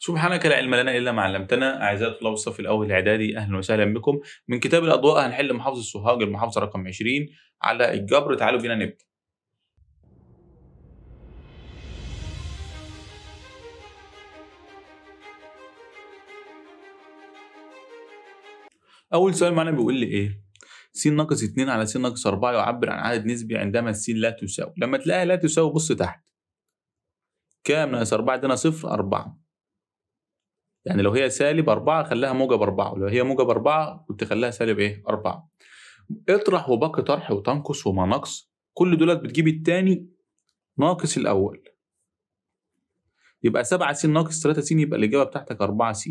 سبحانك لا علم لنا إلا ما علمتنا. أعزائي طلاب الصف الأول الإعدادي، أهلا وسهلا بكم. من كتاب الأضواء هنحل محافظة سوهاج، المحافظة رقم 20 على الجبر. تعالوا بينا نبدأ. أول سؤال معانا بيقول لي إيه؟ س ناقص 2 على س ناقص 4 يعبر عن عدد نسبي عندما س لا تساوي. لما تلاقيها لا تساوي بص تحت. كام ناقص 4 ادينا صفر 4. يعني لو هي سالب 4 خليها موجب 4، ولو هي موجب 4 كنت خليها سالب إيه؟ 4. اطرح وباقي طرح وتنقص وما نقص، كل دولت بتجيب التاني ناقص الأول. يبقى 7 س ناقص 3 س، يبقى الإجابة بتاعتك 4 س.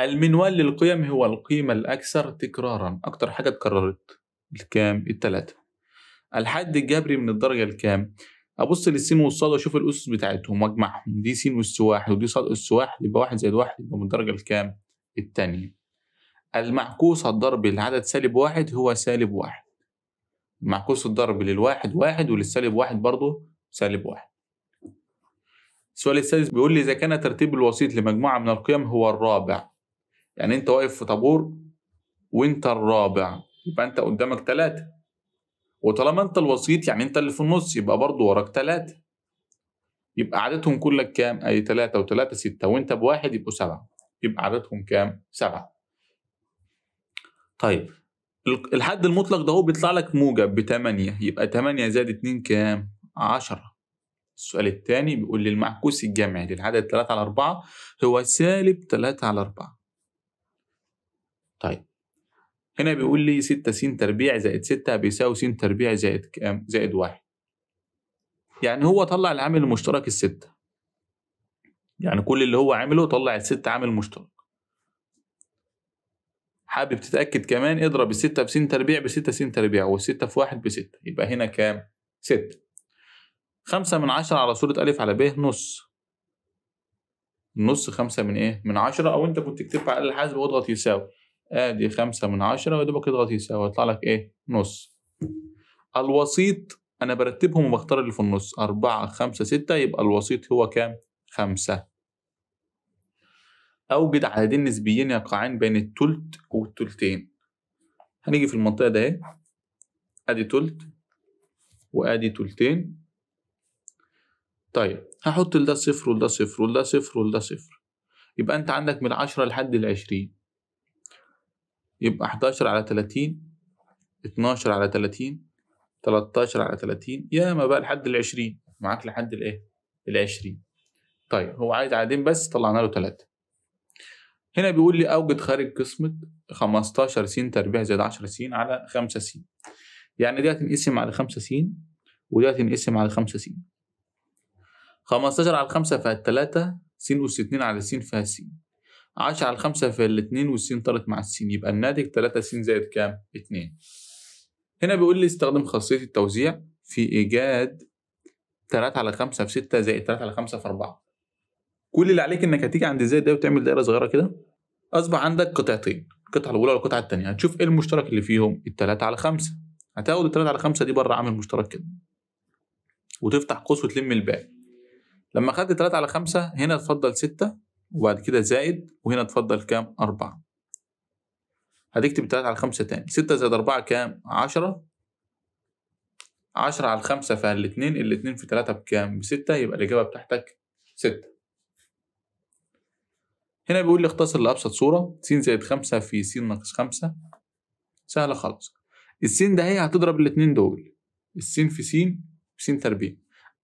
المنوال للقيم هو القيمة الأكثر تكرارا، أكتر حاجة اتكررت. الكام؟ التلاتة. الحد الجبري من الدرجة الكام؟ أبص للسين والصاد وأشوف الأسس بتاعتهم وأجمعهم، دي س أس 1 ودي ص أس 1، يبقى 1 زائد 1 يبقى من الدرجة الكام؟ التانية. المعكوس الضرب للعدد سالب 1 هو سالب 1. معكوس الضرب للواحد 1 وللسالب 1 برضه سالب 1. السؤال السادس بيقول لي إذا كان ترتيب الوسيط لمجموعة من القيم هو الرابع. يعني أنت واقف في طابور وأنت الرابع، يبقى أنت قدامك 3، وطالما أنت الوسيط يعني أنت اللي في النص، يبقى برضه وراك 3. يبقى عددهم كلك كام؟ أي 3 و3 6، وأنت بواحد يبقوا 7. يبقى عددهم كام؟ 7. طيب الحد المطلق ده هو بيطلع لك موجب ب8، يبقى 8 زائد 2 كام؟ 10. السؤال الثاني بيقول لي المعكوس الجمعي للعدد 3 على 4 هو سالب 3 على 4. طيب هنا بيقول لي 6 س تربيع زائد 6 بيساوي س تربيع زائد كام؟ زائد 1. يعني هو طلع العامل المشترك الستة، يعني كل اللي هو عامله طلع الستة عامل مشترك. حابب تتأكد كمان اضرب الستة في س تربيع ب6 س تربيع، والستة في 1 ب6، يبقى هنا كام؟ 6. 5 من 10 على صورة أ على ب نص. النص 5 من إيه؟ من 10، أو أنت كنت تكتبها على الحاسب واضغط يساوي. آدي 5 من 10 ويدوبك اضغط يساوي، يطلع لك إيه؟ نص. الوسيط أنا برتبهم وبختار اللي في النص، 4 5 6، يبقى الوسيط هو كام؟ 5. أوجد عددين نسبيين يقعان بين التلت والتلتين. هنيجي في المنطقة ده اهي، أدي تلت وأدي تلتين. طيب هحط لده صفر ولده صفر ولده صفر ولده صفر، يبقى أنت عندك من 10 لحد 20، يبقى 11 على 30، 12 على 30، 13 على 30، ياما بقى لحد 20، معاك لحد الإيه؟ 20. طيب هو عايز عددين بس، طلعنا له 3. هنا بيقول لي أوجد خارج قسمة 15 س تربيع زائد 10 س على 5 س. يعني دي هتنقسم على 5 س ودي هتنقسم على 5 س. 15 على 5 فيها 3 س أس 2 على س فيها س. 10 على 5 فيها 2 والس طارت مع الس، يبقى الناتج 3 س زائد كام؟ 2. هنا بيقول لي استخدم خاصية التوزيع في إيجاد 3 على 5 في 6 زائد 3 على 5 في 4. كل اللي عليك إنك هتيجي عند زائد ده وتعمل دايرة صغيرة كده. أصبح عندك قطعتين، القطعة الأولى والقطعة التانية. هتشوف إيه المشترك اللي فيهم؟ 3 على 5. هتاخد 3 على 5 دي بره عامل مشترك كده، وتفتح قوس وتلم الباقي. لما خدت 3 على 5 هنا تفضل 6 وبعد كده زائد، وهنا تفضل كام؟ 4. هتكتب 3 على 5 تاني. 6 زائد 4 كام؟ 10. 10 على 5 فيها الاتنين، الاتنين في 3 بكام؟ ب6، يبقى الإجابة بتاعتك 6. هنا بيقول لي اختصر لأبسط صورة، س زائد 5 في س ناقص 5. سهلة خالص. السين ده هي هتضرب الاتنين دول، السين في س بس تربيع.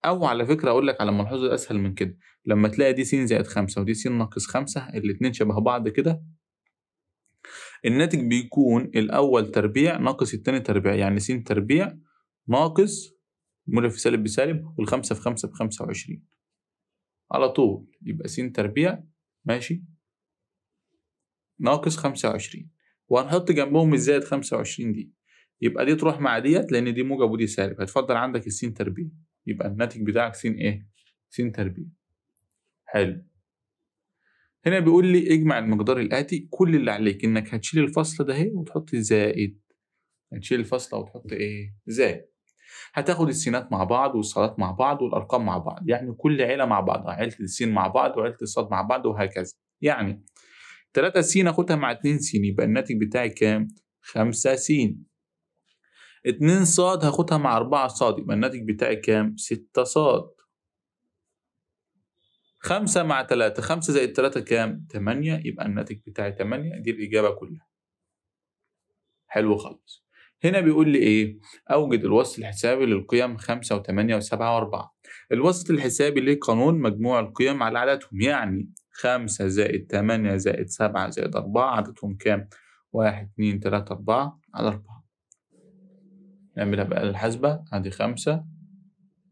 أو على فكرة أقول لك على ملحوظة أسهل من كده، لما تلاقي دي س زائد 5 ودي س ناقص 5 الاتنين شبه بعض كده، الناتج بيكون الأول تربيع ناقص التاني تربيع، يعني س تربيع ناقص مولى في سالب بسالب، والخمسة في 5 ب25 على طول، يبقى س تربيع ماشي ناقص 25، وهنحط جنبهم الزائد 25 دي، يبقى دي تروح مع ديت لأن دي موجب ودي سالب، هتفضل عندك الس تربيع، يبقى الناتج بتاعك س إيه؟ س تربيع. حلو. هنا بيقول لي اجمع المقدار الآتي، كل اللي عليك إنك هتشيل الفصل ده اهي وتحط زائد، هتشيل الفصل وتحط إيه؟ زائد. هتاخد السينات مع بعض والصادات مع بعض والأرقام مع بعض، يعني كل عيلة مع بعضها، عيلة السين مع بعض وعيلة الصاد مع بعض وهكذا. يعني 3 س آخدها مع 2 س يبقى الناتج بتاعي كام؟ 5 س. 2 ص هاخدها مع 4 ص يبقى الناتج بتاعي كام؟ 6 ص. 5 مع 3، 5 زائد 3 كام؟ 8 يبقى الناتج بتاعي 8. دي الإجابة كلها. حلو خالص. هنا بيقول لي إيه؟ أوجد الوسط الحسابي للقيم 5 و8 و7 و4. الوسط الحسابي ليه قانون مجموع القيم على عددهم، يعني 5 زائد 8 زائد 7 زائد 4 عددهم كام؟ 1 2 3 4 على 4. نعملها بآلة الحاسبة. أدي 5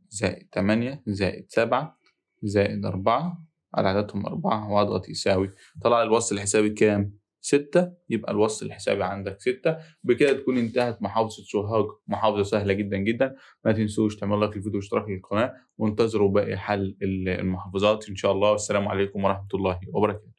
زائد 8 زائد 7 زائد 4 على عددهم 4 واضغط يساوي. طلع الوسط الحسابي كام؟ 6. يبقى الوسط الحسابي عندك 6. بكده تكون انتهت محافظة سوهاج، محافظة سهلة جدا جدا. ما تنسوش تعملوا لايك للفيديو واشتراك للقناة، وانتظروا باقي حل المحافظات إن شاء الله. والسلام عليكم ورحمة الله وبركاته.